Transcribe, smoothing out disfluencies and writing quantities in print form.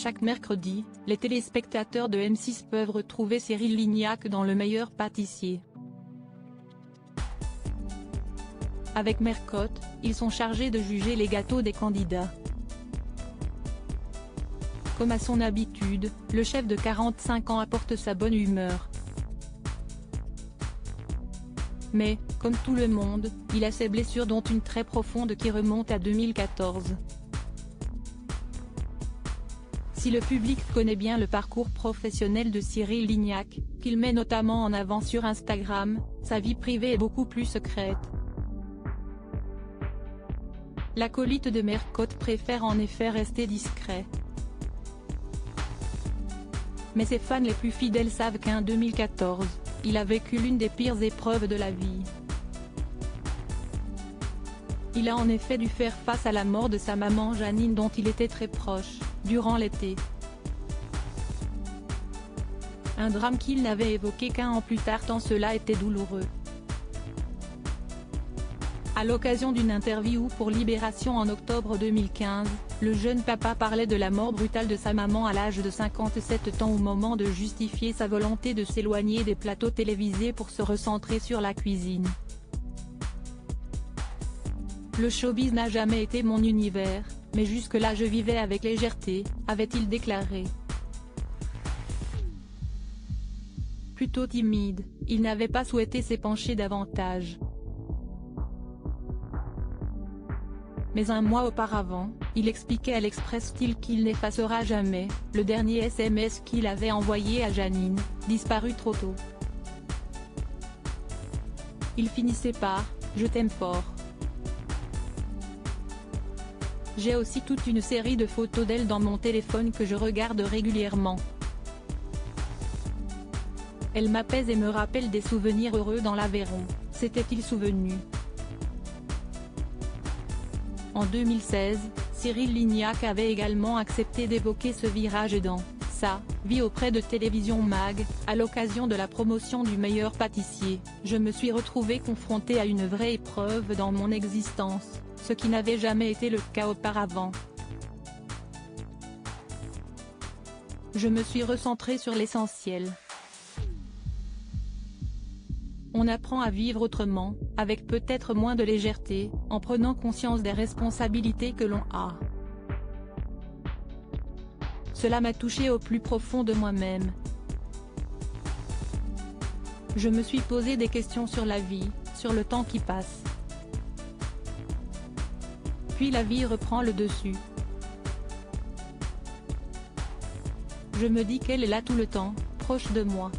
Chaque mercredi, les téléspectateurs de M6 peuvent retrouver Cyril Lignac dans Le Meilleur Pâtissier. Avec Mercotte, ils sont chargés de juger les gâteaux des candidats. Comme à son habitude, le chef de 45 ans apporte sa bonne humeur. Mais, comme tout le monde, il a ses blessures dont une très profonde qui remonte à 2014. Si le public connaît bien le parcours professionnel de Cyril Lignac, qu'il met notamment en avant sur Instagram, sa vie privée est beaucoup plus secrète. L'acolyte de Mercotte préfère en effet rester discret. Mais ses fans les plus fidèles savent qu'en 2014, il a vécu l'une des pires épreuves de la vie. Il a en effet dû faire face à la mort de sa maman Janine dont il était très proche, durant l'été. Un drame qu'il n'avait évoqué qu'1 an plus tard tant cela était douloureux. À l'occasion d'une interview pour Libération en octobre 2015, le jeune papa parlait de la mort brutale de sa maman à l'âge de 57 ans au moment de justifier sa volonté de s'éloigner des plateaux télévisés pour se recentrer sur la cuisine. Le showbiz n'a jamais été mon univers, mais jusque-là je vivais avec légèreté, avait-il déclaré. Plutôt timide, il n'avait pas souhaité s'épancher davantage. Mais un mois auparavant, il expliquait à l'Express Style qu'il n'effacera jamais le dernier SMS qu'il avait envoyé à Janine, disparue trop tôt. Il finissait par « Je t'aime fort ». J'ai aussi toute une série de photos d'elle dans mon téléphone que je regarde régulièrement. Elle m'apaise et me rappelle des souvenirs heureux dans l'Aveyron, s'était-il souvenu. En 2016, Cyril Lignac avait également accepté d'évoquer ce virage dans sa vie auprès de Télévision Mag, à l'occasion de la promotion du Meilleur Pâtissier. Je me suis retrouvé confronté à une vraie épreuve dans mon existence, ce qui n'avait jamais été le cas auparavant. Je me suis recentré sur l'essentiel. On apprend à vivre autrement, avec peut-être moins de légèreté, en prenant conscience des responsabilités que l'on a. Cela m'a touché au plus profond de moi-même. Je me suis posé des questions sur la vie, sur le temps qui passe. Puis la vie reprend le dessus. Je me dis qu'elle est là tout le temps, proche de moi.